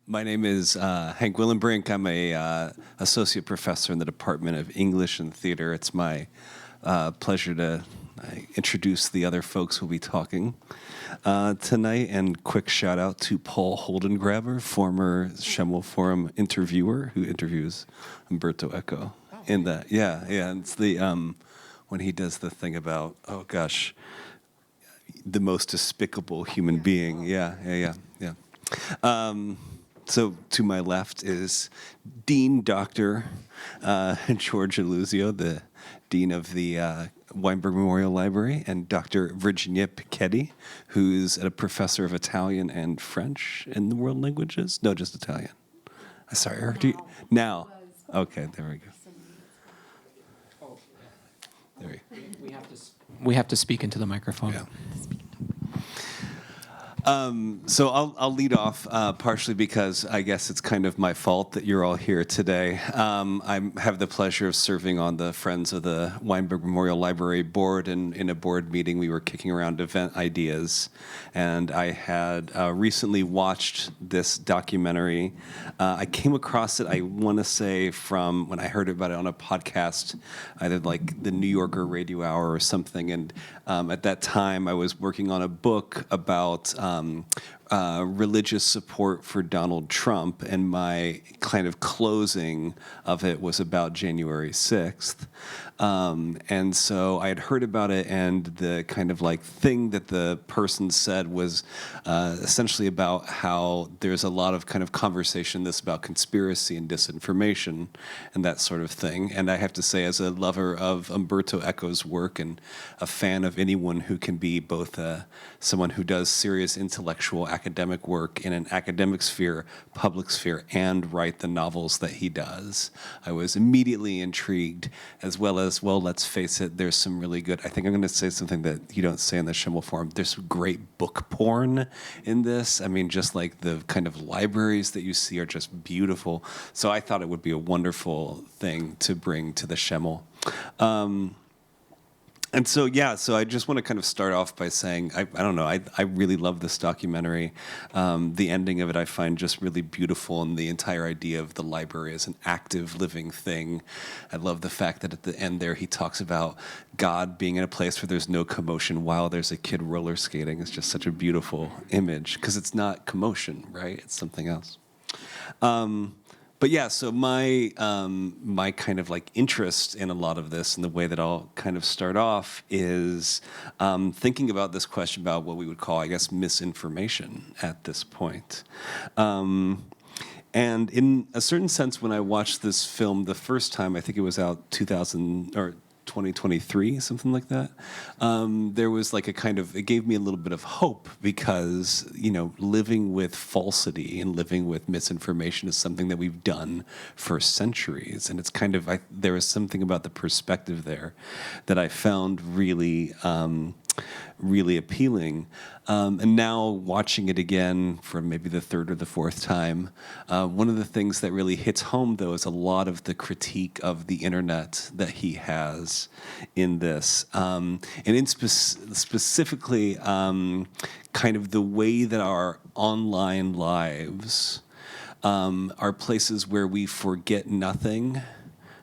My name is Hank Willenbrink. I'm a associate professor in the Department of English and Theater. It's my pleasure to introduce the other folks who'll be talking tonight. And quick shout out to Paul Holdengraber, former Schemel Forum interviewer who interviews Umberto Eco. In that, yeah, it's the when he does the thing about the most despicable human being. Yeah. So to my left is Dean Dr. George Aulisio, the Dean of the Weinberg Memorial Library, and Dr. Virginia Picchietti, who's a professor of Italian and French in the world languages. No, just Italian. Sorry, now. Okay, there we go. There we go. We have to speak into the microphone. Yeah. So I'll lead off partially because I guess it's kind of my fault that you're all here today. I have the pleasure of serving on the Friends of the Weinberg Memorial Library board, and in a board meeting we were kicking around event ideas, and I had recently watched this documentary. I came across it, I want to say, from when I heard about it on a podcast, either like the New Yorker Radio Hour or something, and at that time I was working on a book about religious support for Donald Trump, and my kind of closing of it was about January 6th. And so I had heard about it, and the kind of like thing that the person said was essentially about how there's a lot of kind of conversation this about conspiracy and disinformation and that sort of thing. And I have to say, as a lover of Umberto Eco's work and a fan of anyone who can be both someone who does serious intellectual academic work in an academic sphere, public sphere, and write the novels that he does, I was immediately intrigued, as well as, well, let's face it, there's some really good, I think I'm going to say something that you don't say in the Schemel Forum, there's some great book porn in this. I mean, just like the kind of libraries that you see are just beautiful. So I thought it would be a wonderful thing to bring to the Schemel. And so, so I just want to kind of start off by saying, I don't know, I really love this documentary. The ending of it I find just really beautiful, and the entire idea of the library as an active, living thing. I love the fact that at the end there he talks about God being in a place where there's no commotion while there's a kid roller skating. It's just such a beautiful image, because it's not commotion, right? It's something else. But yeah, so my kind of like interest in a lot of this, and the way that I'll kind of start off is thinking about this question about what we would call, I guess, misinformation at this point. And in a certain sense, when I watched this film the first time, I think it was out 2023, something like that. There was like a kind of, it gave me a little bit of hope, because, you know, living with falsity and living with misinformation is something that we've done for centuries. And it's kind of, there was something about the perspective there that I found really, really appealing. And now watching it again for maybe the third or the fourth time, one of the things that really hits home, though, is a lot of the critique of the internet that he has in this. And in specifically, kind of the way that our online lives are places where we forget nothing,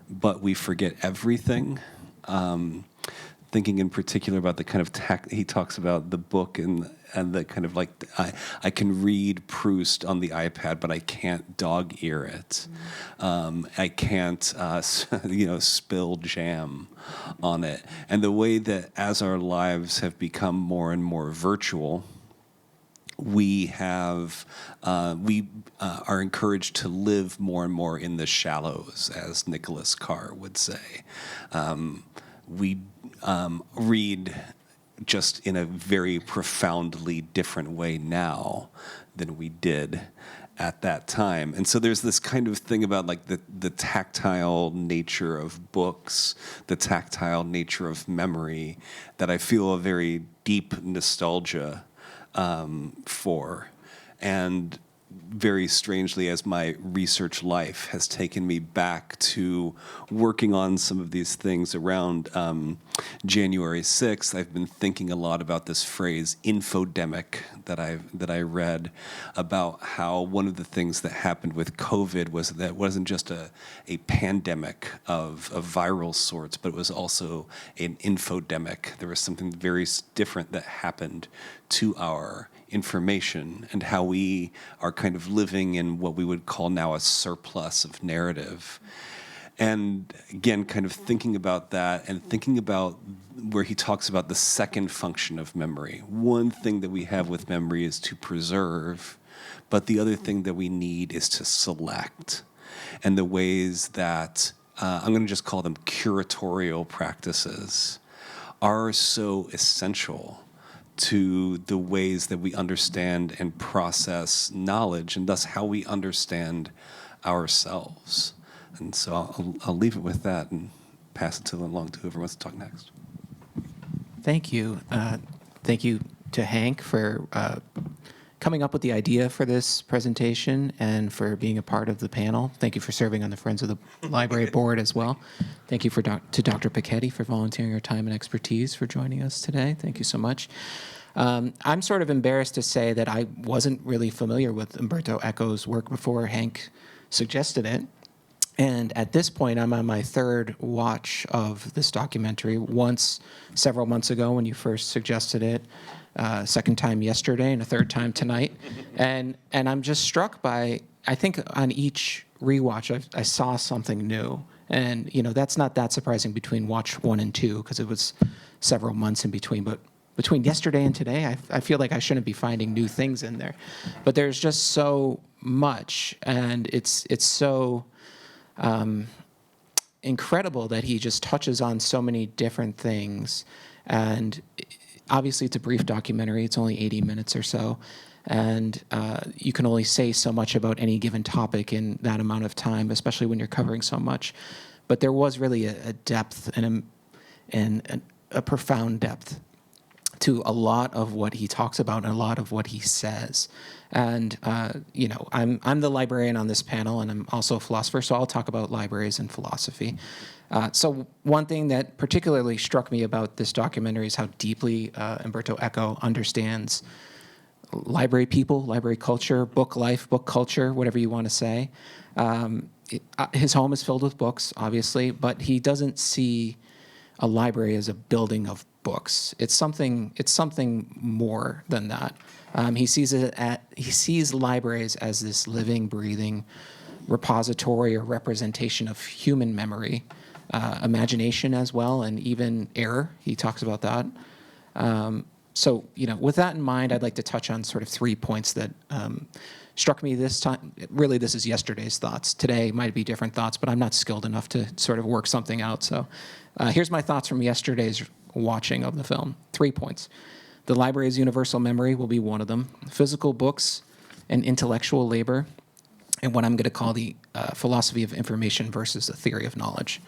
but we forget everything. Thinking in particular about the kind of he talks about the book and the kind of like, I can read Proust on the iPad, but I can't dog ear it. I can't, spill jam on it. And the way that as our lives have become more and more virtual, we are encouraged to live more and more in the shallows, as Nicholas Carr would say. We read just in a very profoundly different way now than we did at that time. And so there's this kind of thing about like the tactile nature of books, the tactile nature of memory, that I feel a very deep nostalgia for. And very strangely, as my research life has taken me back to working on some of these things around January 6th, I've been thinking a lot about this phrase infodemic that I read about how one of the things that happened with COVID was that it wasn't just a pandemic of viral sorts, but it was also an infodemic. There was something very different that happened to our information and how we are kind of living in what we would call now a surplus of narrative. And again, kind of thinking about that and thinking about where he talks about the second function of memory. One thing that we have with memory is to preserve, but the other thing that we need is to select. And the ways that, I'm going to just call them curatorial practices, are so essential to the ways that we understand and process knowledge, and thus how we understand ourselves. And so I'll leave it with that and pass it along to whoever wants to talk next. Thank you. Thank you to Hank for coming up with the idea for this presentation and for being a part of the panel. Thank you for serving on the Friends of the Library Board as well. Thank you to Dr. Picchietti for volunteering your time and expertise for joining us today. Thank you so much. I'm sort of embarrassed to say that I wasn't really familiar with Umberto Eco's work before Hank suggested it. And at this point, I'm on my third watch of this documentary. Once several months ago when you first suggested it, second time yesterday, and a third time tonight. And I'm just struck by, I think on each rewatch, I saw something new. And, that's not that surprising between watch 1 and 2, because it was several months in between. But between yesterday and today, I feel like I shouldn't be finding new things in there. But there's just so much, and it's so incredible that he just touches on so many different things. And obviously it's a brief documentary. It's only 80 minutes or so. And you can only say so much about any given topic in that amount of time, especially when you're covering so much. But there was really a depth and a profound depth to a lot of what he talks about and a lot of what he says. And, I'm the librarian on this panel, and I'm also a philosopher, so I'll talk about libraries and philosophy. So one thing that particularly struck me about this documentary is how deeply Umberto Eco understands library people, library culture, book life, book culture, whatever you want to say. His home is filled with books, obviously, but he doesn't see a library as a building of books. It's something more than that. He sees libraries as this living, breathing repository or representation of human memory, imagination as well, and even error. He talks about that. So, with that in mind, I'd like to touch on sort of 3 points that struck me this time. Really, this is yesterday's thoughts. Today might be different thoughts, but I'm not skilled enough to sort of work something out. So here's my thoughts from yesterday's watching of the film. 3 points. The library's universal memory will be one of them. Physical books and intellectual labor, and what I'm going to call the philosophy of information versus the theory of knowledge.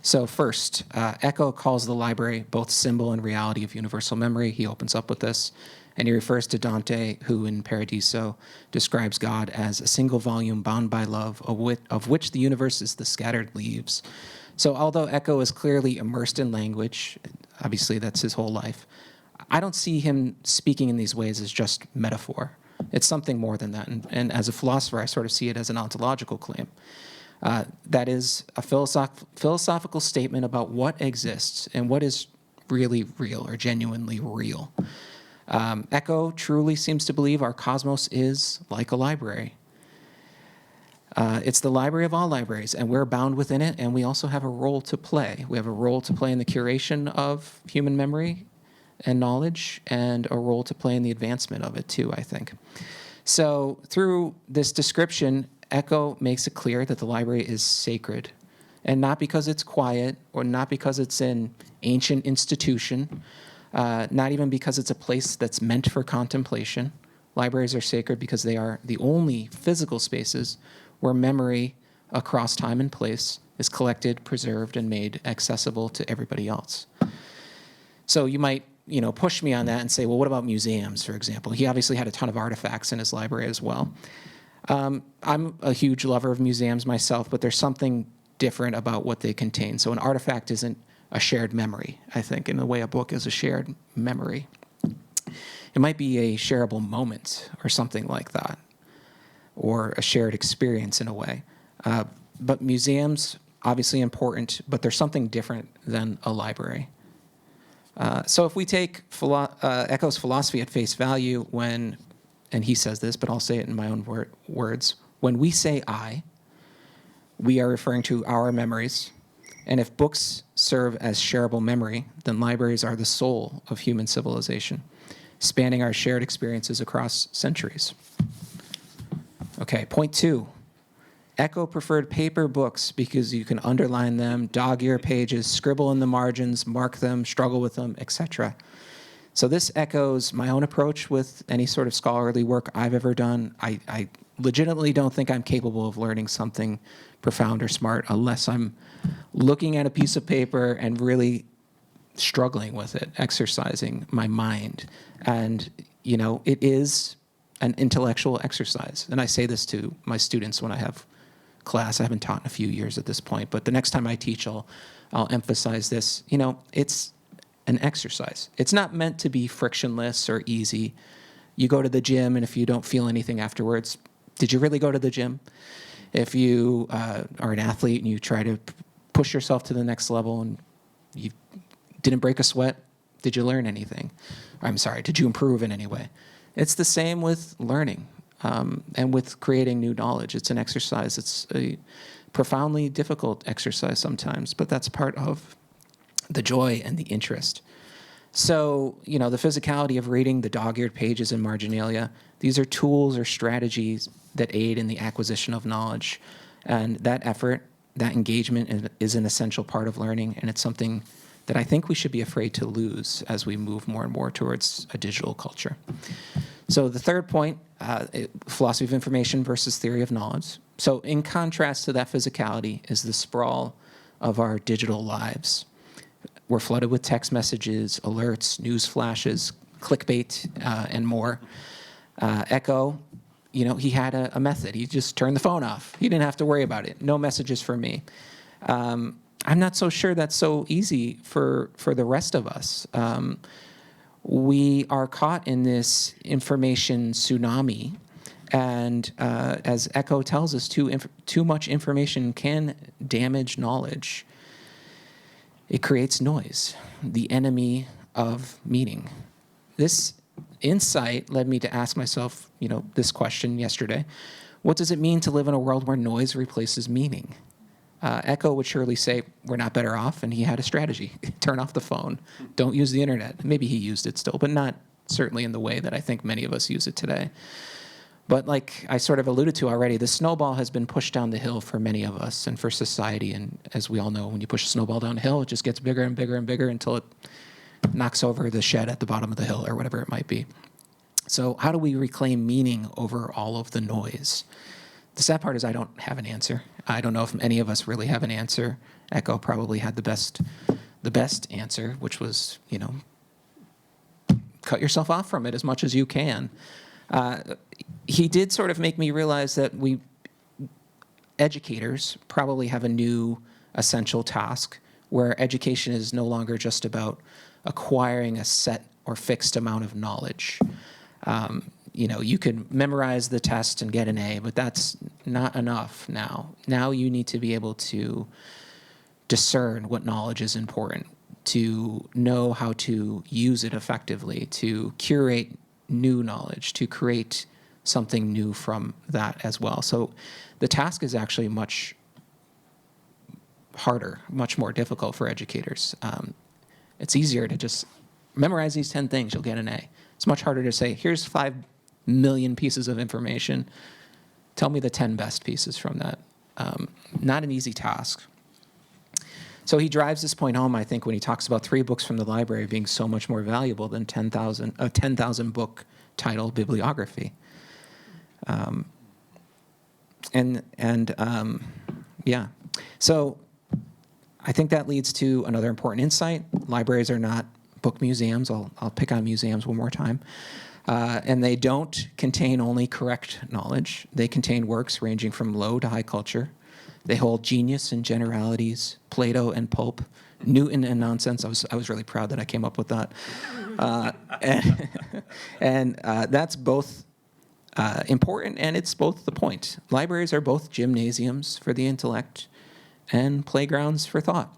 So first, Eco calls the library both symbol and reality of universal memory. He opens up with this, and he refers to Dante, who in Paradiso describes God as a single volume bound by love, of which the universe is the scattered leaves. So although Eco is clearly immersed in language, obviously that's his whole life, I don't see him speaking in these ways as just metaphor. It's something more than that. And as a philosopher, I sort of see it as an ontological claim. That is a philosophical statement about what exists and what is really real or genuinely real. Eco truly seems to believe our cosmos is like a library. It's the library of all libraries, and we're bound within it, and we also have a role to play. We have a role to play in the curation of human memory and knowledge, and a role to play in the advancement of it too, I think. So through this description, Eco makes it clear that the library is sacred, and not because it's quiet, or not because it's an ancient institution, not even because it's a place that's meant for contemplation. Libraries are sacred because they are the only physical spaces where memory across time and place is collected, preserved, and made accessible to everybody else. So you might push me on that and say, well, what about museums, for example? He obviously had a ton of artifacts in his library as well. I'm a huge lover of museums myself, but there's something different about what they contain. So an artifact isn't a shared memory, I think, in the way a book is a shared memory. It might be a shareable moment or something like that, or a shared experience in a way. But museums, obviously important, but they're something different than a library. So if we take Eco's philosophy at face value when, and he says this, but I'll say it in my own words, when we say I, we are referring to our memories. And if books serve as shareable memory, then libraries are the soul of human civilization, spanning our shared experiences across centuries. Okay, point 2. Eco preferred paper books because you can underline them, dog-ear pages, scribble in the margins, mark them, struggle with them, etc. So this echoes my own approach with any sort of scholarly work I've ever done. I legitimately don't think I'm capable of learning something profound or smart unless I'm looking at a piece of paper and really struggling with it, exercising my mind. And, you know, it is an intellectual exercise. And I say this to my students when I have class. I haven't taught in a few years at this point, but the next time I teach, I'll emphasize this. You know, it's an exercise. It's not meant to be frictionless or easy. You go to the gym, and if you don't feel anything afterwards, did you really go to the gym? If you are an athlete and you try to push yourself to the next level and you didn't break a sweat, did you learn anything? I'm sorry, did you improve in any way? It's the same with learning and with creating new knowledge. It's an exercise. It's a profoundly difficult exercise sometimes, but that's part of the joy and the interest. So, you know, the physicality of reading, the dog-eared pages and marginalia, these are tools or strategies that aid in the acquisition of knowledge. And that effort, that engagement is an essential part of learning, and it's something that I think we should be afraid to lose as we move more and more towards a digital culture. So the third point, philosophy of information versus theory of knowledge. So in contrast to that physicality is the sprawl of our digital lives. We're flooded with text messages, alerts, news flashes, clickbait, and more. Eco, you know, he had a method. He just turned the phone off. He didn't have to worry about it. No messages for me. I'm not so sure that's so easy for the rest of us. We are caught in this information tsunami, and as Eco tells us, too much information can damage knowledge. It creates noise, the enemy of meaning. This insight led me to ask myself, you know, this question yesterday: what does it mean to live in a world where noise replaces meaning? Eco would surely say, we're not better off, and he had a strategy. Turn off the phone. Don't use the internet. Maybe he used it still, but not certainly in the way that I think many of us use it today. But like I sort of alluded to already, the snowball has been pushed down the hill for many of us and for society. And as we all know, when you push a snowball down a hill, it just gets bigger and bigger and bigger until it knocks over the shed at the bottom of the hill or whatever it might be. So how do we reclaim meaning over all of the noise? The sad part is I don't have an answer. I don't know if any of us really have an answer. Eco probably had the best answer, which was, you know, cut yourself off from it as much as you can. He did sort of make me realize that we educators probably have a new essential task where education is no longer just about acquiring a set or fixed amount of knowledge. You know, you could memorize the test and get an A, but that's not enough now. Now you need to be able to discern what knowledge is important, to know how to use it effectively, to curate new knowledge, to create something new from that as well. So the task is actually much harder, much more difficult for educators. It's easier to just memorize these 10 things, you'll get an A. It's much harder to say, here's 5 million pieces of information. Tell me the 10 best pieces from that. Not an easy task. So he drives this point home, I think, when he talks about 3 books from the library being so much more valuable than 10,000 book title bibliography. Yeah. So I think that leads to another important insight. Libraries are not book museums. I'll pick on museums one more time. And they don't contain only correct knowledge. They contain works ranging from low to high culture. They hold genius and generalities, Plato and pulp, Newton and nonsense. I was really proud that I came up with that. And that's both important, and it's both the point. Libraries are both gymnasiums for the intellect and playgrounds for thought.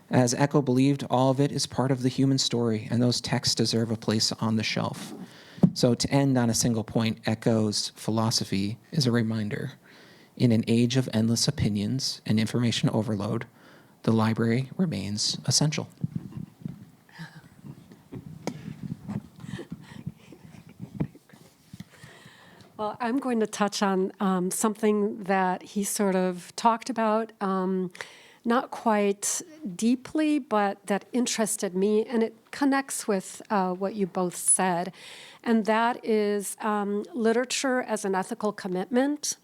As Eco believed, all of it is part of the human story, and those texts deserve a place on the shelf. So to end on a single point, Eco's philosophy is a reminder. In an age of endless opinions and information overload, the library remains essential. Well, I'm going to touch on something that he sort of talked about, not quite deeply, but that interested me, and it connects with what you both said, and that is literature as an ethical commitment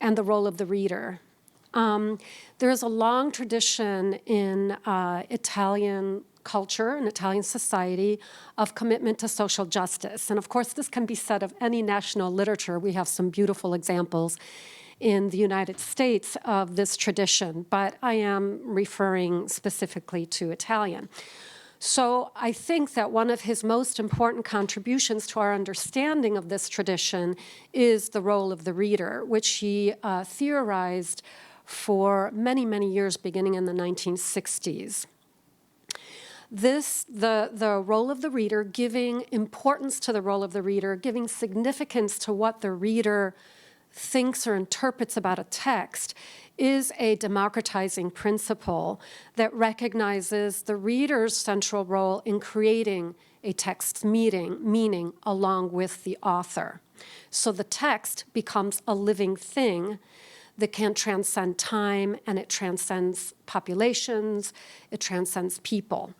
and the role of the reader. There is a long tradition in Italian culture and Italian society of commitment to social justice. And of course, this can be said of any national literature. We have some beautiful examples in the United States of this tradition, but I am referring specifically to Italian. So I think that one of his most important contributions to our understanding of this tradition is the role of the reader, which he theorized for many, many years, beginning in the 1960s. The role of the reader, giving importance to the role of the reader, giving significance to what the reader thinks or interprets about a text, is a democratizing principle that recognizes the reader's central role in creating a text's meaning along with the author. So the text becomes a living thing that can transcend time, and it transcends populations, it transcends people.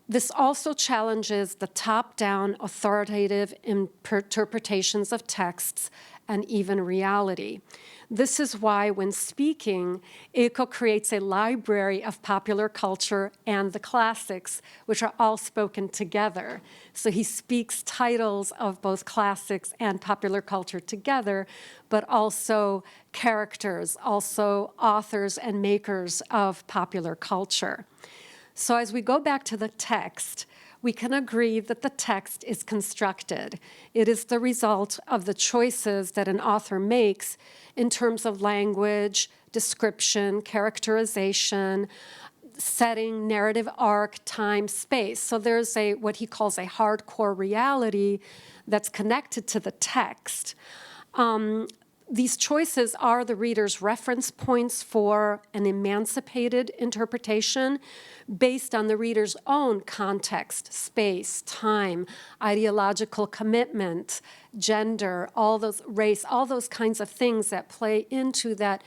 This also challenges the top-down authoritative interpretations of texts and even reality. This is why, when speaking, Eco creates a library of popular culture and the classics, which are all spoken together. So he speaks titles of both classics and popular culture together, but also characters, also authors and makers of popular culture. So as we go back to the text, we can agree that the text is constructed. It is the result of the choices that an author makes in terms of language, description, characterization, setting, narrative arc, time, space. So there's what he calls a hardcore reality that's connected to the text. These choices are the reader's reference points for an emancipated interpretation based on the reader's own context, space, time, ideological commitment, gender, all those race, all those kinds of things that play into that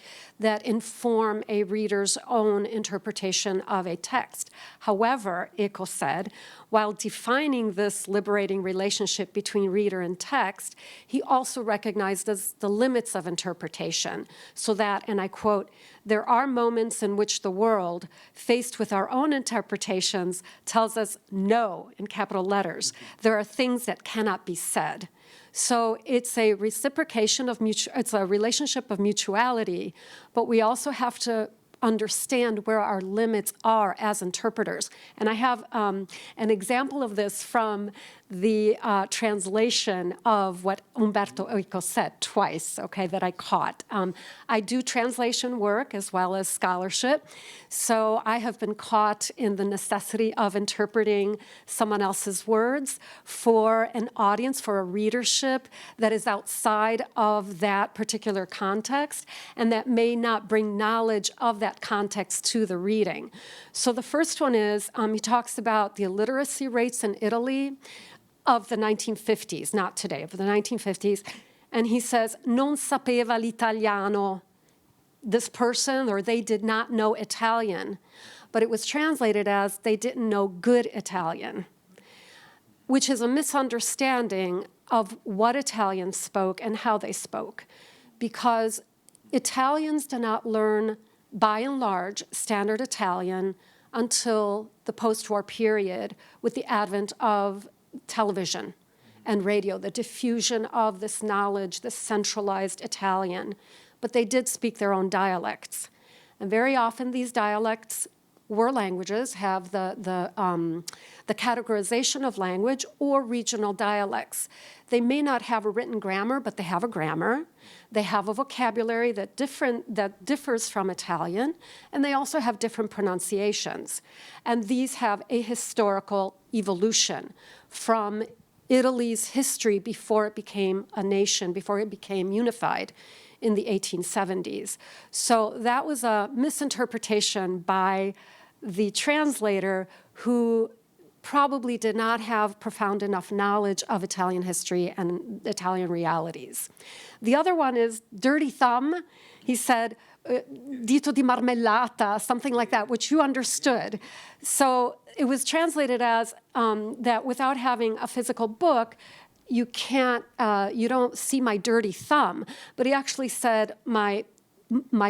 inform a reader's own interpretation of a text. However, Eco said, while defining this liberating relationship between reader and text, he also recognizes the limits of interpretation, so that, and I quote, "There are moments in which the world, faced with our own interpretations, tells us no," in capital letters. There are things that cannot be said. So it's a reciprocation of it's a relationship of mutuality, but we also have to understand where our limits are as interpreters. And I have an example of this from the translation of what Umberto Eco said twice, okay, that I caught. I do translation work as well as scholarship, so I have been caught in the necessity of interpreting someone else's words for an audience, for a readership that is outside of that particular context and that may not bring knowledge of that context to the reading. So the first one is, he talks about the illiteracy rates in Italy of the 1950s, not today, of the 1950s, and he says, non sapeva l'italiano. This person, or they did not know Italian, but it was translated as they didn't know good Italian, which is a misunderstanding of what Italians spoke and how they spoke, because Italians do not learn, by and large, standard Italian until the post-war period with the advent of television and radio, the diffusion of this knowledge, this centralized Italian. But they did speak their own dialects. And very often these dialects or languages have the categorization of language or regional dialects. They may not have a written grammar, but they have a grammar. They have a vocabulary that differs from Italian, and they also have different pronunciations. And these have a historical evolution from Italy's history before it became a nation, before it became unified in the 1870s. So that was a misinterpretation by the translator, who probably did not have profound enough knowledge of Italian history and Italian realities. The other one is dirty thumb. He said, dito di marmellata, something like that, which you understood. So it was translated as that without having a physical book, you don't see my dirty thumb. But he actually said my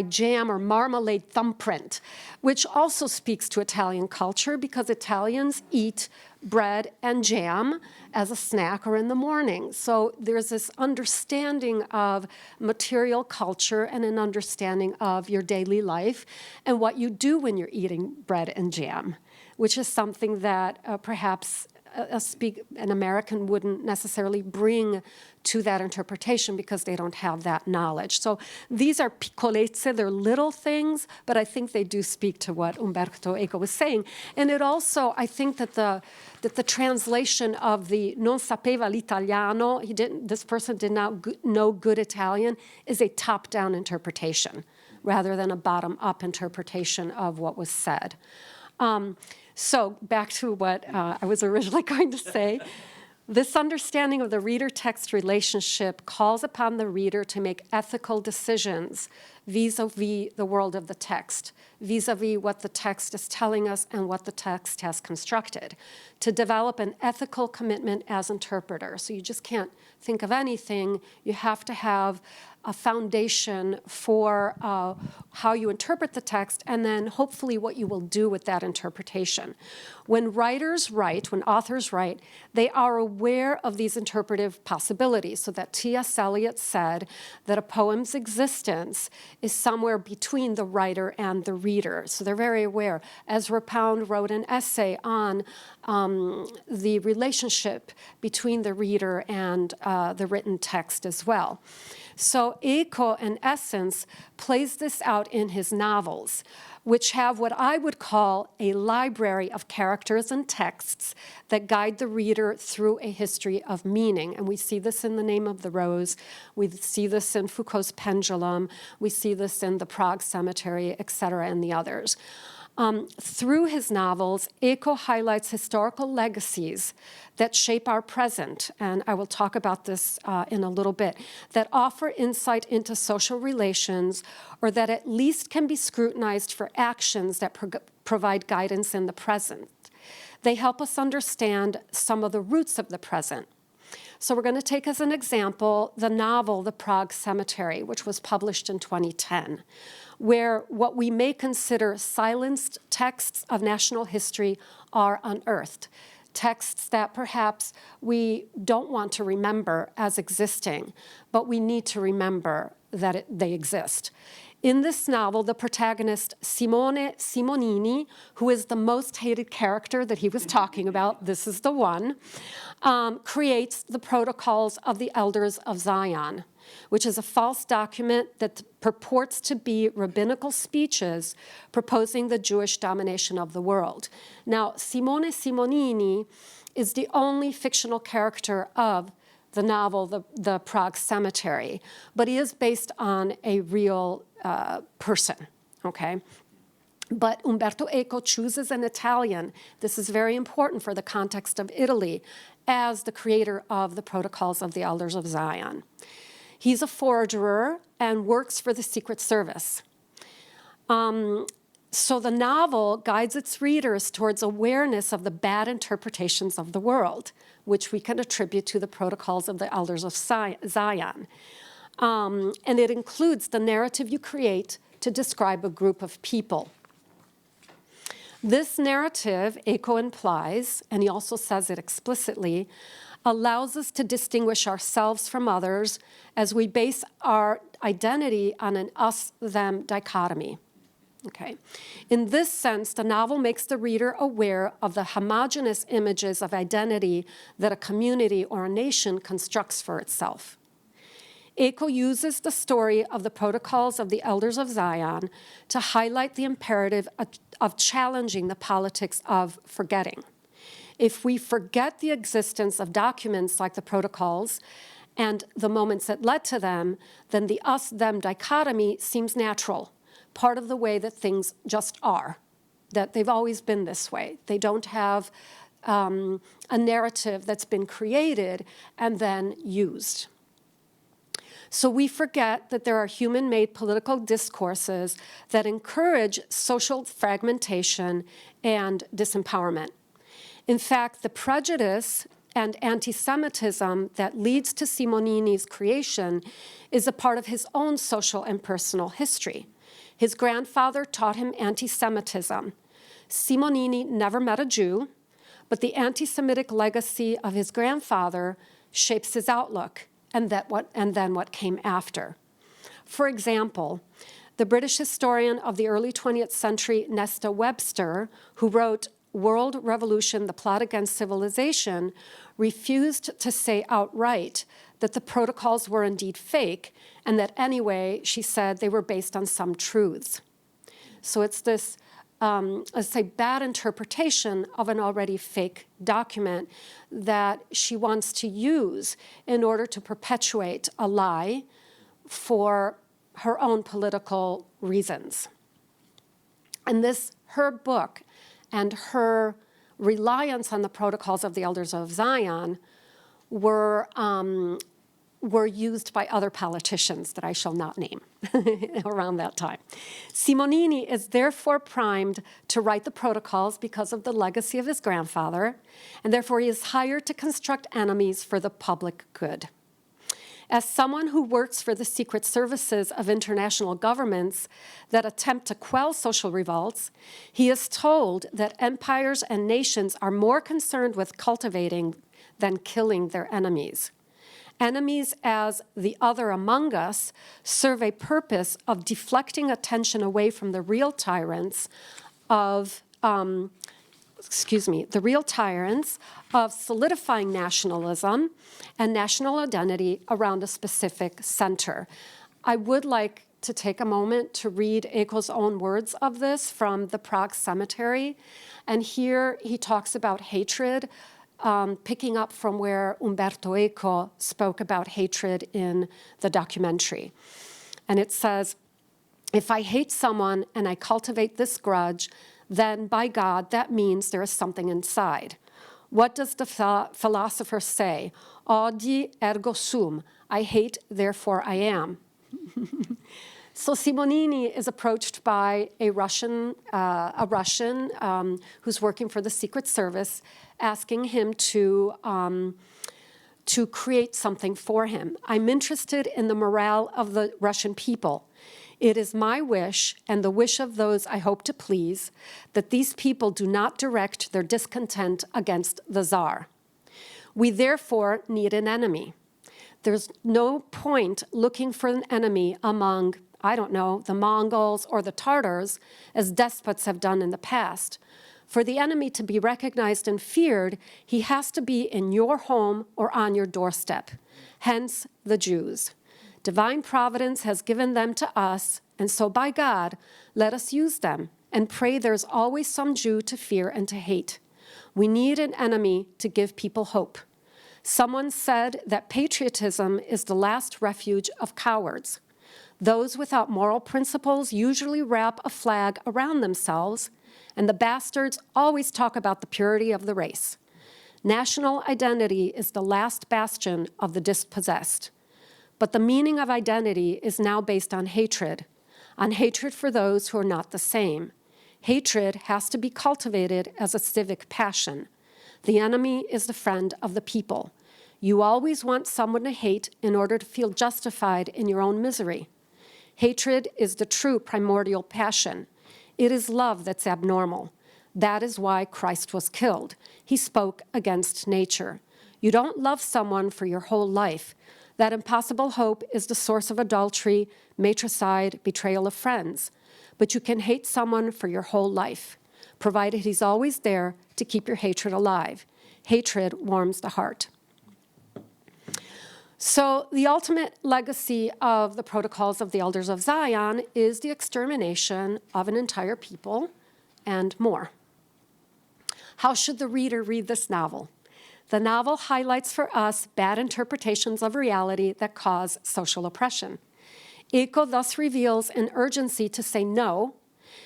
jam or marmalade thumbprint, which also speaks to Italian culture, because Italians eat bread and jam as a snack or in the morning. So there's this understanding of material culture and an understanding of your daily life and what you do when you're eating bread and jam, which is something that perhaps an American wouldn't necessarily bring to that interpretation because they don't have that knowledge. So these are piccolezze, they're little things, but I think they do speak to what Umberto Eco was saying. And it also, I think that the translation of the non sapeva l'italiano, this person did not know good Italian, is a top-down interpretation rather than a bottom-up interpretation of what was said. So back to what I was originally going to say. This understanding of the reader-text relationship calls upon the reader to make ethical decisions vis-a-vis the world of the text, vis-a-vis what the text is telling us and what the text has constructed, to develop an ethical commitment as interpreter. So you just can't think of anything. You have to have a foundation for how you interpret the text, and then hopefully what you will do with that interpretation. When writers write, when authors write, they are aware of these interpretive possibilities, so that T.S. Eliot said that a poem's existence is somewhere between the writer and the reader. So they're very aware. Ezra Pound wrote an essay on the relationship between the reader and the written text as well. So Eco, in essence, plays this out in his novels, which have what I would call a library of characters and texts that guide the reader through a history of meaning. And we see this in The Name of the Rose. We see this in Foucault's Pendulum. We see this in The Prague Cemetery, et cetera, and the others. Through his novels, Eco highlights historical legacies that shape our present, and I will talk about this in a little bit, that offer insight into social relations, or that at least can be scrutinized for actions that provide guidance in the present. They help us understand some of the roots of the present. So we're going to take as an example the novel The Prague Cemetery, which was published in 2010, where what we may consider silenced texts of national history are unearthed, texts that perhaps we don't want to remember as existing, but we need to remember that they exist. In this novel, the protagonist, Simone Simonini, who is the most hated character that he was talking about, this is the one, creates the Protocols of the Elders of Zion, which is a false document that purports to be rabbinical speeches proposing the Jewish domination of the world. Now, Simone Simonini is the only fictional character of the novel, The Prague Cemetery, but he is based on a real person, okay? But Umberto Eco chooses an Italian, this is very important for the context of Italy, as the creator of the Protocols of the Elders of Zion. He's a forgerer and works for the Secret Service. So the novel guides its readers towards awareness of the bad interpretations of the world, which we can attribute to the Protocols of the Elders of Zion. And it includes the narrative you create to describe a group of people. This narrative, Eco implies, and he also says it explicitly, allows us to distinguish ourselves from others as we base our identity on an us-them dichotomy. Okay. In this sense, the novel makes the reader aware of the homogeneous images of identity that a community or a nation constructs for itself. Eco uses the story of the protocols of the Elders of Zion to highlight the imperative of challenging the politics of forgetting. If we forget the existence of documents like the protocols and the moments that led to them, then the us-them dichotomy seems natural, part of the way that things just are, that they've always been this way. They don't have a narrative that's been created and then used. So we forget that there are human-made political discourses that encourage social fragmentation and disempowerment. In fact, the prejudice and anti-Semitism that leads to Simonini's creation is a part of his own social and personal history. His grandfather taught him anti-Semitism. Simonini never met a Jew, but the anti-Semitic legacy of his grandfather shapes his outlook, and then what came after. For example, the British historian of the early 20th century, Nesta Webster, who wrote World Revolution, The Plot Against Civilization, refused to say outright that the protocols were indeed fake, and that anyway, she said, they were based on some truths. So it's this, let's say, bad interpretation of an already fake document that she wants to use in order to perpetuate a lie for her own political reasons. And this, her book and her reliance on the protocols of the Elders of Zion were used by other politicians that I shall not name around that time. Simonini is therefore primed to write the protocols because of the legacy of his grandfather, and therefore he is hired to construct enemies for the public good. As someone who works for the secret services of international governments that attempt to quell social revolts, he is told that empires and nations are more concerned with cultivating than killing their enemies. Enemies as the other among us serve a purpose of deflecting attention away from the real tyrants of solidifying nationalism and national identity around a specific center. I would like to take a moment to read Eco's own words of this from the Prague Cemetery. And here he talks about hatred, picking up from where Umberto Eco spoke about hatred in the documentary. And it says, if I hate someone and I cultivate this grudge, then by God, that means there is something inside. What does the philosopher say? Audi ergo sum. I hate, therefore I am. So Simonini is approached by a Russian who's working for the Secret Service, asking him to create something for him. I'm interested in the morale of the Russian people. It is my wish, and the wish of those I hope to please, that these people do not direct their discontent against the Tsar. We therefore need an enemy. There's no point looking for an enemy among, I don't know, the Mongols or the Tartars, as despots have done in the past. For the enemy to be recognized and feared, he has to be in your home or on your doorstep, hence the Jews. Divine providence has given them to us, and so by God, let us use them and pray there's always some Jew to fear and to hate. We need an enemy to give people hope. Someone said that patriotism is the last refuge of cowards. Those without moral principles usually wrap a flag around themselves, and the bastards always talk about the purity of the race. National identity is the last bastion of the dispossessed. But the meaning of identity is now based on hatred for those who are not the same. Hatred has to be cultivated as a civic passion. The enemy is the friend of the people. You always want someone to hate in order to feel justified in your own misery. Hatred is the true primordial passion. It is love that's abnormal. That is why Christ was killed. He spoke against nature. You don't love someone for your whole life. That impossible hope is the source of adultery, matricide, betrayal of friends. but you can hate someone for your whole life, provided he's always there to keep your hatred alive. Hatred warms the heart. So the ultimate legacy of the Protocols of the Elders of Zion is the extermination of an entire people and more. How should the reader read this novel? The novel highlights for us bad interpretations of reality that cause social oppression. Eco thus reveals an urgency to say no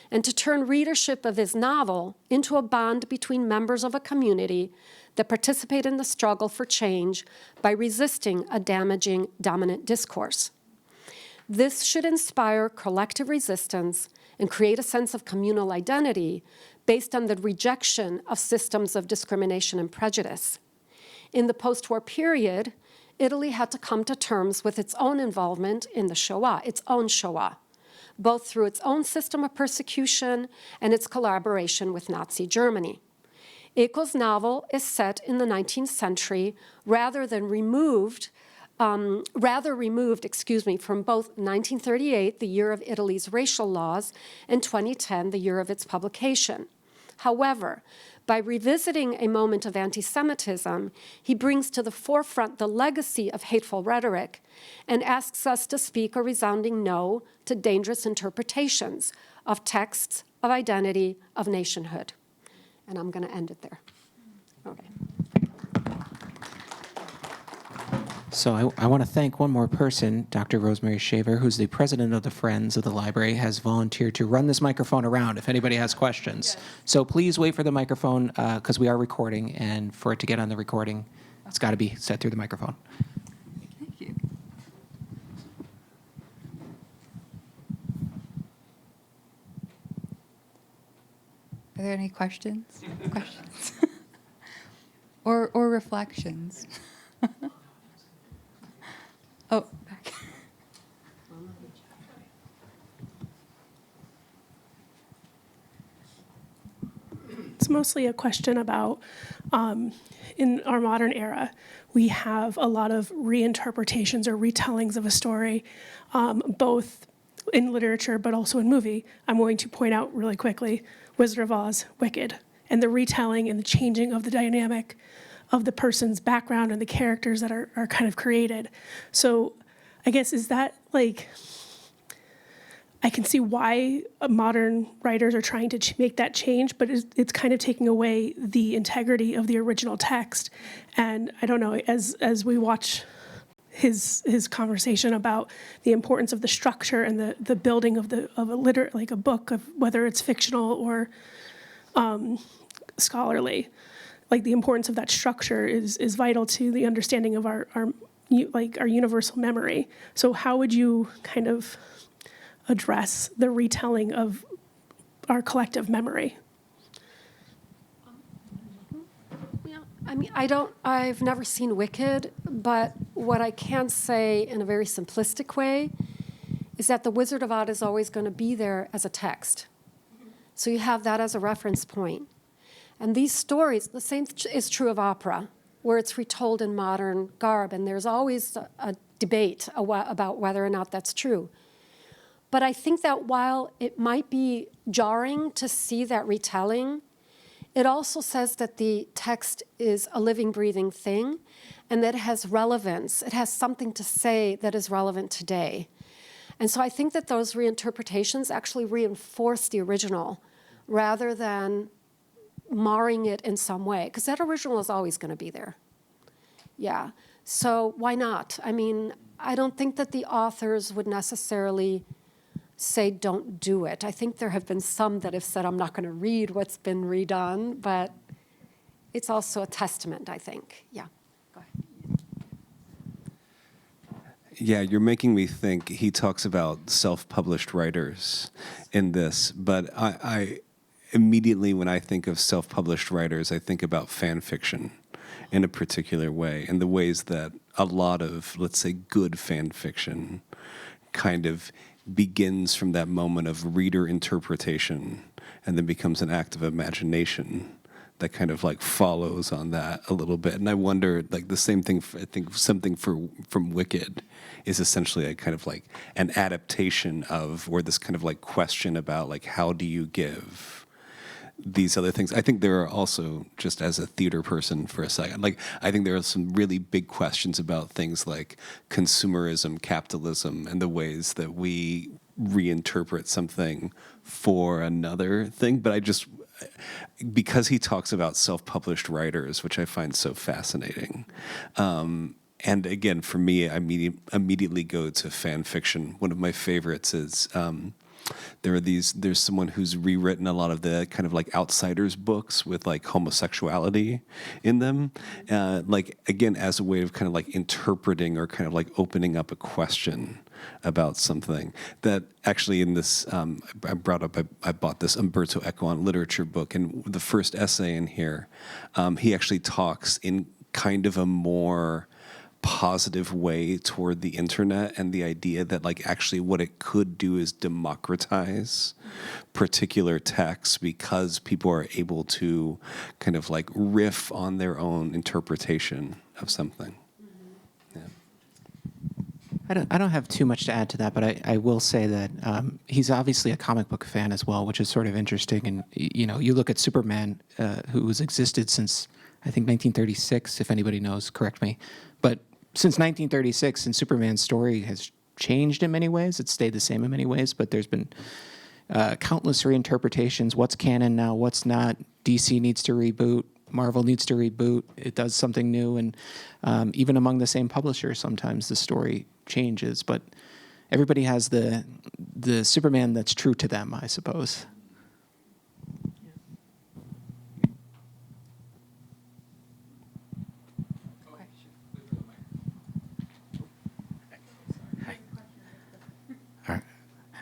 and to turn readership of his novel into a bond between members of a community that participate in the struggle for change by resisting a damaging dominant discourse. This should inspire collective resistance and create a sense of communal identity based on the rejection of systems of discrimination and prejudice. In the post-war period, Italy had to come to terms with its own involvement in the Shoah, its own Shoah, both through its own system of persecution and its collaboration with Nazi Germany. Eco's novel is set in the 19th century rather removed, from both 1938, the year of Italy's racial laws, and 2010, the year of its publication. However, by revisiting a moment of anti-Semitism, he brings to the forefront the legacy of hateful rhetoric and asks us to speak a resounding no to dangerous interpretations of texts, of identity, of nationhood. And I'm going to end it there. Okay. So I want to thank one more person, Dr. Rosemary Shaver, who's the president of the Friends of the Library, has volunteered to run this microphone around if anybody has questions. Yes. So please wait for the microphone because we are recording, and for it to get on the recording, it's got to be set through the microphone. Thank you. Are there any questions? Questions? or reflections? Oh, back. It's mostly a question about, in our modern era, we have a lot of reinterpretations or retellings of a story, both in literature but also in movie. I'm going to point out really quickly Wizard of Oz, Wicked, and the retelling and the changing of the dynamic of the person's background and the characters that are kind of created. So I guess, is that like, I can see why modern writers are trying to make that change, but it's kind of taking away the integrity of the original text. And I don't know, as we watch his conversation about the importance of the structure and the building of like a book, of whether it's fictional or scholarly, like the importance of that structure is vital to the understanding of our universal memory. So how would you kind of address the retelling of our collective memory? Yeah, I mean, I've never seen Wicked, but what I can say in a very simplistic way is that the Wizard of Oz is always going to be there as a text. So you have that as a reference point. And these stories, the same is true of opera, where it's retold in modern garb, and there's always a debate about whether or not that's true. But I think that while it might be jarring to see that retelling, it also says that the text is a living, breathing thing, and that it has relevance. It has something to say that is relevant today. And so I think that those reinterpretations actually reinforce the original rather than marring it in some way, because that original is always going to be there. Yeah, so why not? I mean, I don't think that the authors would necessarily say don't do it. I think there have been some that have said, I'm not going to read what's been redone, but it's also a testament, I think. Yeah, go ahead. Yeah, you're making me think. He talks about self-published writers in this, but I immediately, when I think of self-published writers, I think about fan fiction in a particular way, and the ways that a lot of, let's say, good fan fiction kind of begins from that moment of reader interpretation and then becomes an act of imagination that kind of like follows on that a little bit. And I wonder, like the same thing, I think something from Wicked is essentially a kind of like an adaptation of, or this kind of like question about like, how do you give these other things? I think there are also, just as a theater person for a second, like I think there are some really big questions about things like consumerism, capitalism, and the ways that we reinterpret something for another thing. But I just, because he talks about self-published writers, which I find so fascinating. And again, for me, I immediately go to fan fiction. One of my favorites is there's someone who's rewritten a lot of the kind of like outsiders books with like homosexuality in them, like again as a way of kind of like interpreting or kind of like opening up a question about something. That actually in this, I bought this Umberto Eco on literature book, and the first essay in here, he actually talks in kind of a more positive way toward the internet and the idea that like actually what it could do is democratize particular texts because people are able to kind of like riff on their own interpretation of something. I don't have too much to add to that, but I will say that he's obviously a comic book fan as well, which is sort of interesting. And you know, you look at Superman, who has existed since I think 1936. If anybody knows, correct me. But since 1936, and Superman's story has changed in many ways. It's stayed the same in many ways, but there's been countless reinterpretations. What's canon now? What's not? DC needs to reboot. Marvel needs to reboot. It does something new, and even among the same publisher, sometimes the story changes. But everybody has the Superman that's true to them, I suppose.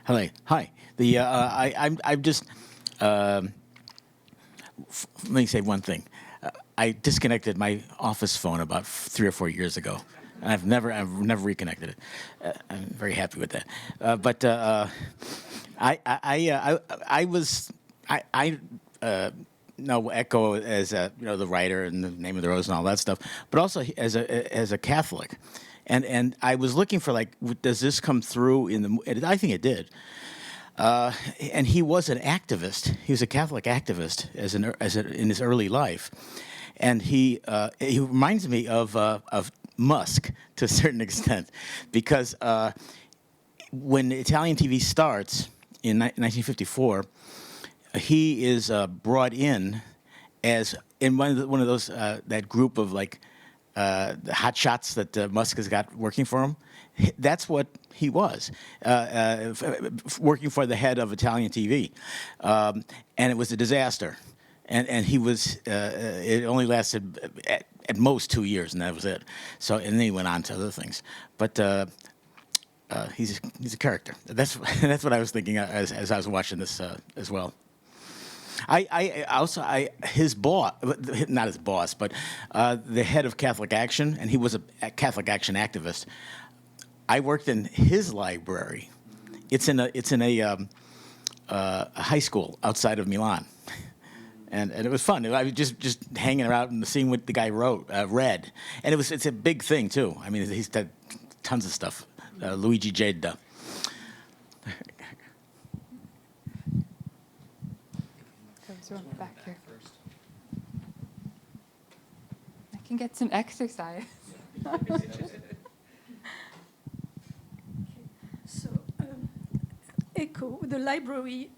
Hello. Hi. I'm just. Let me say one thing. I disconnected my office phone about 3 or 4 years ago. I've never reconnected it. I'm very happy with that. I know Echo as the writer and the Name of the Rose and all that stuff, but also as a Catholic. And I was looking for, like, does this come through in the... I think it did. And he was an activist. He was a Catholic activist in his early life. And he reminds me of Musk to a certain extent. Because when Italian TV starts in 1954, he is brought in as... in one of those... that group of, like... the hot shots that Musk has got working for him. That's what he was, working for the head of Italian TV. And it was a disaster. And he was, it only lasted at most 2 years, and that was it. So, and then he went on to other things. But he's a character. That's what I was thinking as I was watching this as well. His boss, not his boss, but the head of Catholic Action, and he was a Catholic Action activist. I worked in his library. It's in a high school outside of Milan, and it was fun. I was just hanging around and seeing what the guy read, and it's a big thing too. I mean, he's got tons of stuff. Luigi Gedda. Back here. I can get some exercise. So, ECHO, the library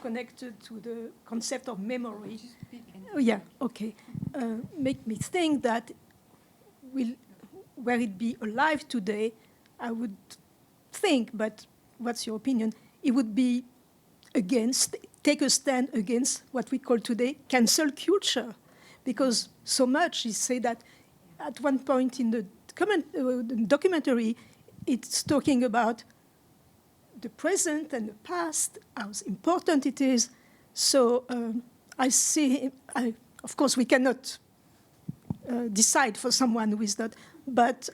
connected to the concept of memory. Oh, yeah, okay. Make me think that were it be alive today, I would think, but what's your opinion? It would be take a stand against what we call today cancel culture, because so much is said that at one point in the documentary, it's talking about the present and the past, how important it is. So I see, of course, we cannot decide for someone who is not, but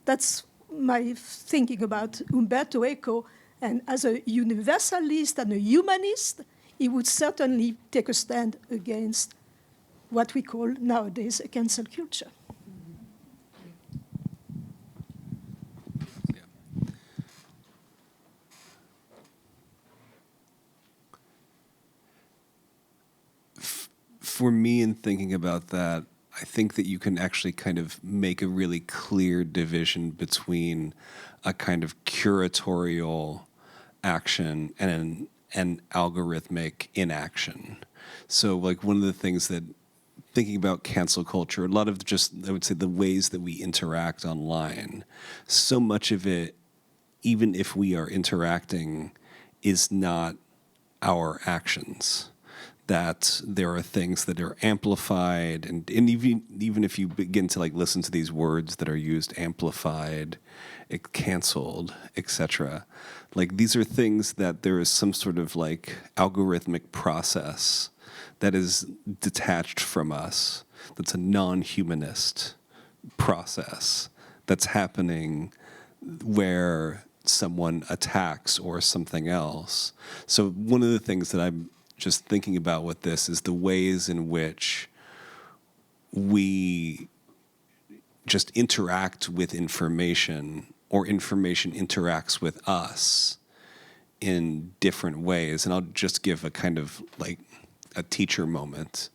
that's my thinking about Umberto Eco. And as a universalist and a humanist, he would certainly take a stand against what we call nowadays a cancel culture. For me, in thinking about that, I think that you can actually kind of make a really clear division between a kind of curatorial action and an algorithmic inaction. So, like, one of the things that, thinking about cancel culture, a lot of just, I would say, the ways that we interact online, so much of it, even if we are interacting, is not our actions. That there are things that are amplified, and even if you begin to like listen to these words that are used, amplified, canceled, etc., like these are things that there is some sort of like algorithmic process that is detached from us, that's a non-humanist process that's happening where someone attacks or something else. So one of the things that I'm just thinking about with this is the ways in which we just interact with information, or information interacts with us in different ways. And I'll just give a kind of like a teacher moment.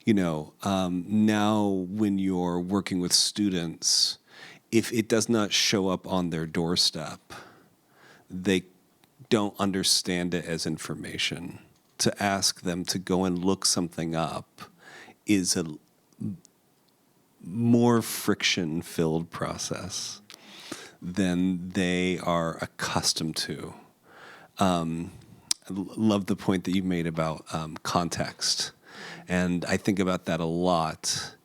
You know, now when you're working with students, if it does not show up on their doorstep, they don't understand it as information. To ask them to go and look something up is a more friction-filled process than they are accustomed to. I love the point that you made about context. And I think about that a lot,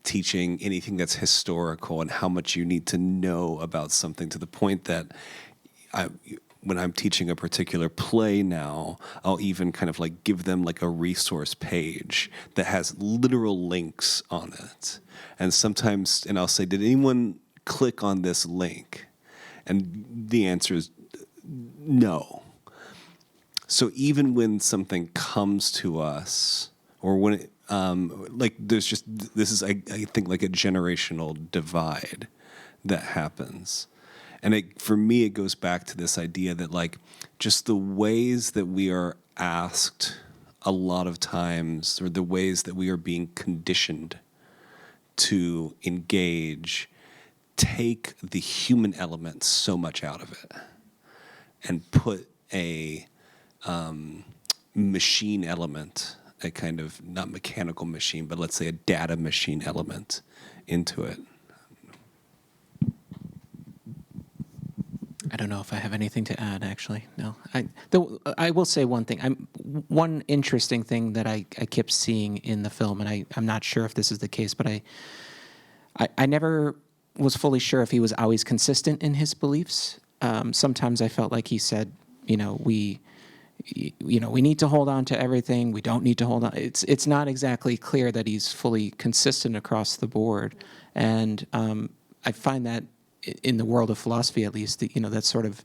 teaching anything that's historical and how much you need to know about something, to the point that when I'm teaching a particular play now, I'll even kind of like give them like a resource page that has literal links on it. And sometimes, and I'll say, did anyone click on this link? And the answer is no. So even when something comes to us, or when it, like there's just, this is, I think, like a generational divide that happens. And for me, it goes back to this idea that, like, just the ways that we are asked a lot of times, or the ways that we are being conditioned to engage, take the human element so much out of it and put a machine element, a kind of, not mechanical machine, but let's say a data machine element into it. I don't know if I have anything to add, actually. No. I will say one thing. One interesting thing that I kept seeing in the film, and I'm not sure if this is the case, but I never was fully sure if he was always consistent in his beliefs. Sometimes I felt like he said, we need to hold on to everything. We don't need to hold on. It's not exactly clear that he's fully consistent across the board. And I find that in the world of philosophy, at least, that's sort of,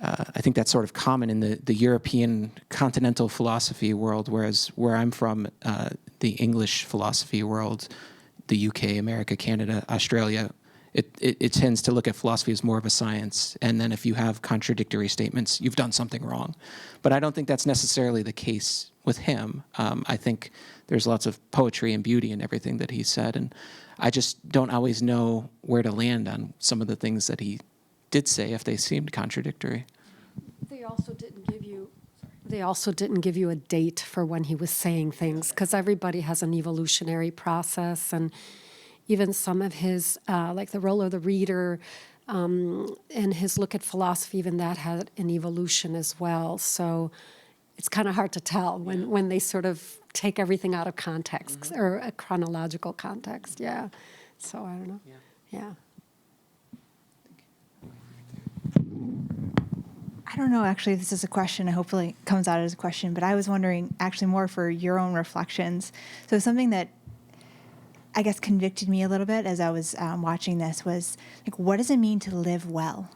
I think that's sort of common in the European continental philosophy world, whereas where I'm from, the English philosophy world, the UK, America, Canada, Australia, it tends to look at philosophy as more of a science. And then if you have contradictory statements, you've done something wrong. But I don't think that's necessarily the case with him. I think there's lots of poetry and beauty in everything that he said. And I just don't always know where to land on some of the things that he did say if they seemed contradictory. They also didn't give you a date for when he was saying things, because everybody has an evolutionary process, and even some of his, like the role of the reader, and his look at philosophy, even that had an evolution as well. So it's kind of hard to tell when they sort of take everything out of context, or a chronological context. Yeah. So I don't know. Yeah. I don't know, actually, if this is a question. Hopefully it comes out as a question, but I was wondering actually more for your own reflections. So something that I guess convicted me a little bit as I was watching this was, like, what does it mean to live well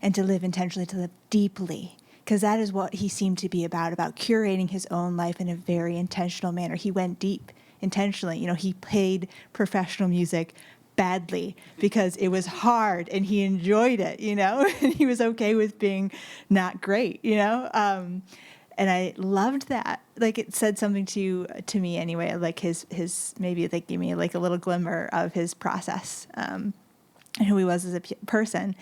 and to live intentionally, to live deeply? because that is what he seemed to be about curating his own life in a very intentional manner. He went deep intentionally. You know, he played professional music badly because it was hard and he enjoyed it, you know, and he was okay with being not great, you know. And I loved that. Like, it said something to me anyway, like his maybe like gave me like a little glimmer of his process, and who he was as a person.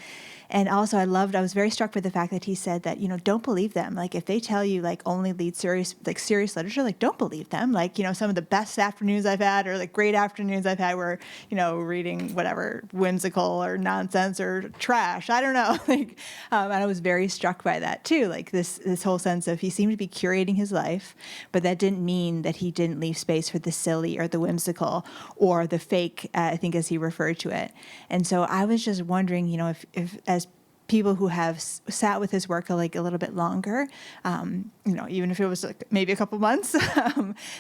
And also I was very struck by the fact that he said that, you know, don't believe them. Like, if they tell you like only read serious literature, like, don't believe them. Like, you know, some of the best afternoons I've had, or like great afternoons I've had, were, you know, reading whatever whimsical or nonsense or trash. I don't know. Like, and I was very struck by that too. Like this whole sense of, he seemed to be curating his life, but that didn't mean that he didn't leave space for the silly or the whimsical or the fake, I think, as he referred to it. And so I was just wondering, you know, if as people who have sat with his work like a little bit longer, you know, even if it was like maybe a couple months,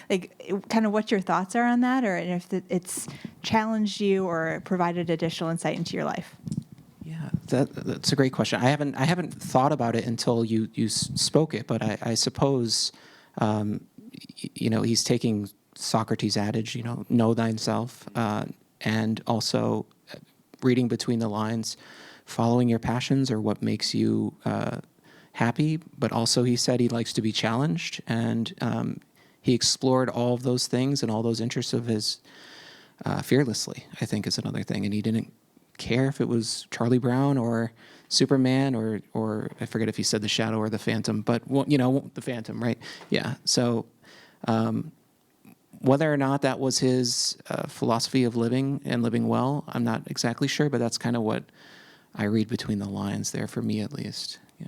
like, kind of what your thoughts are on that, or if it's challenged you or provided additional insight into your life. Yeah, that's a great question. I haven't thought about it until you spoke it, but I suppose, you know, he's taking Socrates' adage, you know thyself, and also reading between the lines, following your passions or what makes you happy. But also, he said he likes to be challenged, and he explored all of those things and all those interests of his fearlessly, I think, is another thing. And he didn't care if it was Charlie Brown or Superman or I forget if he said the Shadow or the Phantom, but, you know, the Phantom, right? Yeah. So whether or not that was his philosophy of living and living well, I'm not exactly sure, but that's kind of what I read between the lines there, for me at least. Yeah.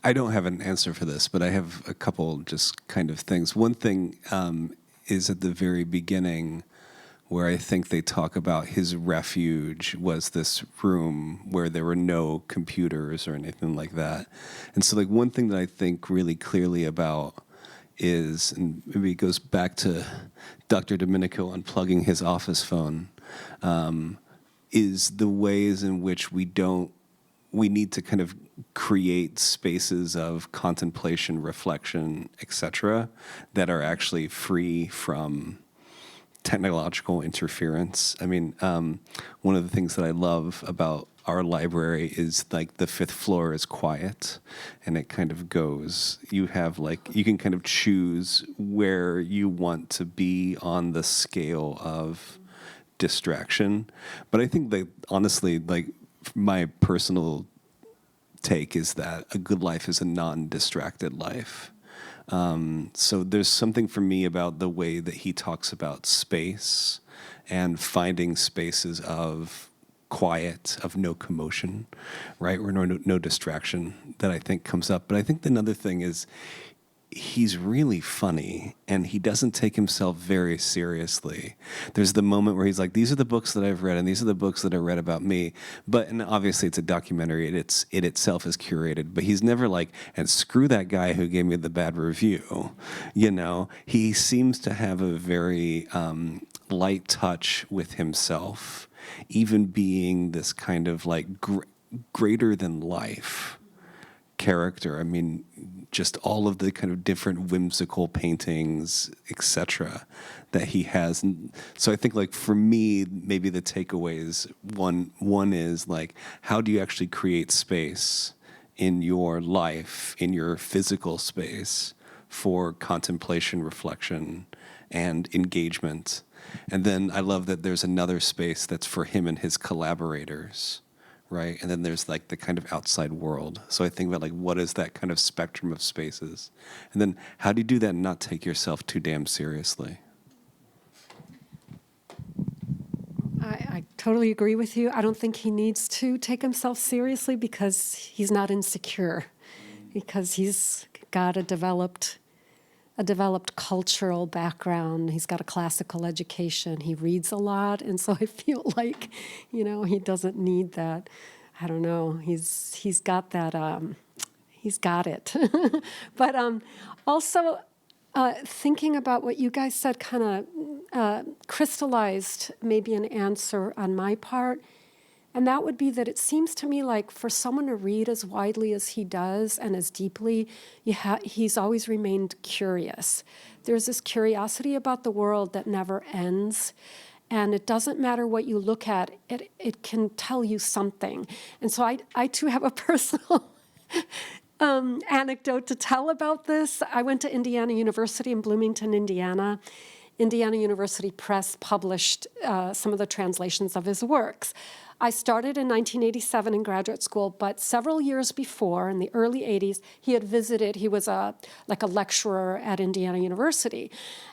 I don't have an answer for this, but I have a couple just kind of things. One thing is at the very beginning, where I think they talk about his refuge was this room where there were no computers or anything like that. And so, like, one thing that I think really clearly about is, and maybe it goes back to Dr. Domenico unplugging his office phone, is the ways in which we need to kind of create spaces of contemplation, reflection, etc., that are actually free from technological interference. I mean, one of the things that I love about our library is, like, the 5th floor is quiet, and it kind of goes, you have, like, you can kind of choose where you want to be on the scale of distraction. But I think that, honestly, like, my personal take is that a good life is a non-distracted life. So there's something for me about the way that he talks about space and finding spaces of quiet, of no commotion, right? Or no distraction, that I think comes up. But I think another thing is, he's really funny, and he doesn't take himself very seriously. There's the moment where he's like, these are the books that I've read, and these are the books that I read about me. But, and obviously it's a documentary, it itself is curated, but he's never like, and screw that guy who gave me the bad review. You know, he seems to have a very light touch with himself, even being this kind of like greater than life character. I mean, just all of the kind of different whimsical paintings, etc., that he has. And so I think, like, for me, maybe the takeaways, one is, like, how do you actually create space in your life, in your physical space, for contemplation, reflection, and engagement? And then I love that there's another space that's for him and his collaborators, right? And then there's, like, the kind of outside world. So I think about, like, what is that kind of spectrum of spaces? And then how do you do that and not take yourself too damn seriously? I totally agree with you. I don't think he needs to take himself seriously because he's not insecure, because he's got a developed cultural background. He's got a classical education. He reads a lot, and so I feel like, you know, he doesn't need that. I don't know. He's got that. He's got it. But also, thinking about what you guys said kind of crystallized maybe an answer on my part. And that would be that it seems to me like for someone to read as widely as he does and as deeply, he's always remained curious. There's this curiosity about the world that never ends. And it doesn't matter what you look at, it can tell you something. And so I too have a personal anecdote to tell about this. I went to Indiana University in Bloomington, Indiana. Indiana University Press published some of the translations of his works. I started in 1987 in graduate school, but several years before, in the early 80s, he was like a lecturer at Indiana University.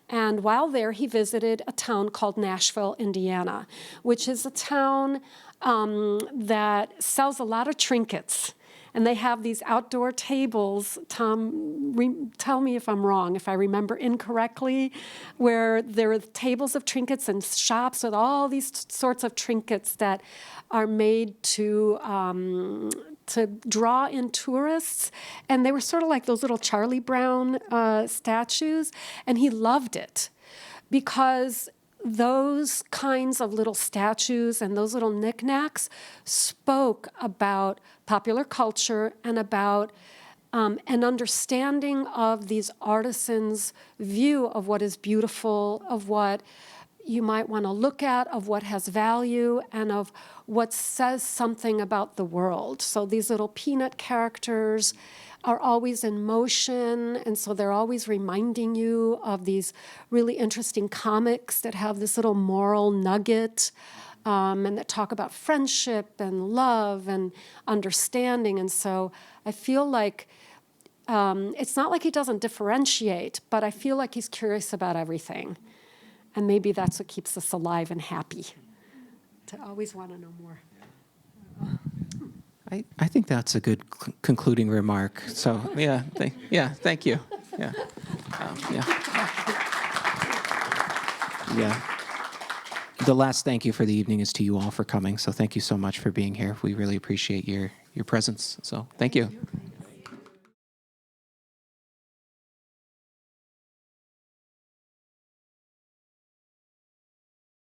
And while there, he visited a town called Nashville, Indiana, which is a town that sells a lot of trinkets. And they have these outdoor tables, Tom, tell me if I'm wrong, if I remember incorrectly, where there are tables of trinkets and shops with all these sorts of trinkets that are made to draw in tourists. And they were sort of like those little Charlie Brown statues. And he loved it because those kinds of little statues and those little knickknacks spoke about popular culture and about an understanding of these artisans' view of what is beautiful, of what you might want to look at, of what has value, and of what says something about the world. So these little peanut characters are always in motion, and so they're always reminding you of these really interesting comics that have this little moral nugget, and that talk about friendship and love and understanding. And so I feel like it's not like he doesn't differentiate, but I feel like he's curious about everything. And maybe that's what keeps us alive and happy, to always want to know more. I think that's a good concluding remark. So yeah, thank you. Yeah. Yeah. The last thank you for the evening is to you all for coming. So thank you so much for being here. We really appreciate your presence. So thank you.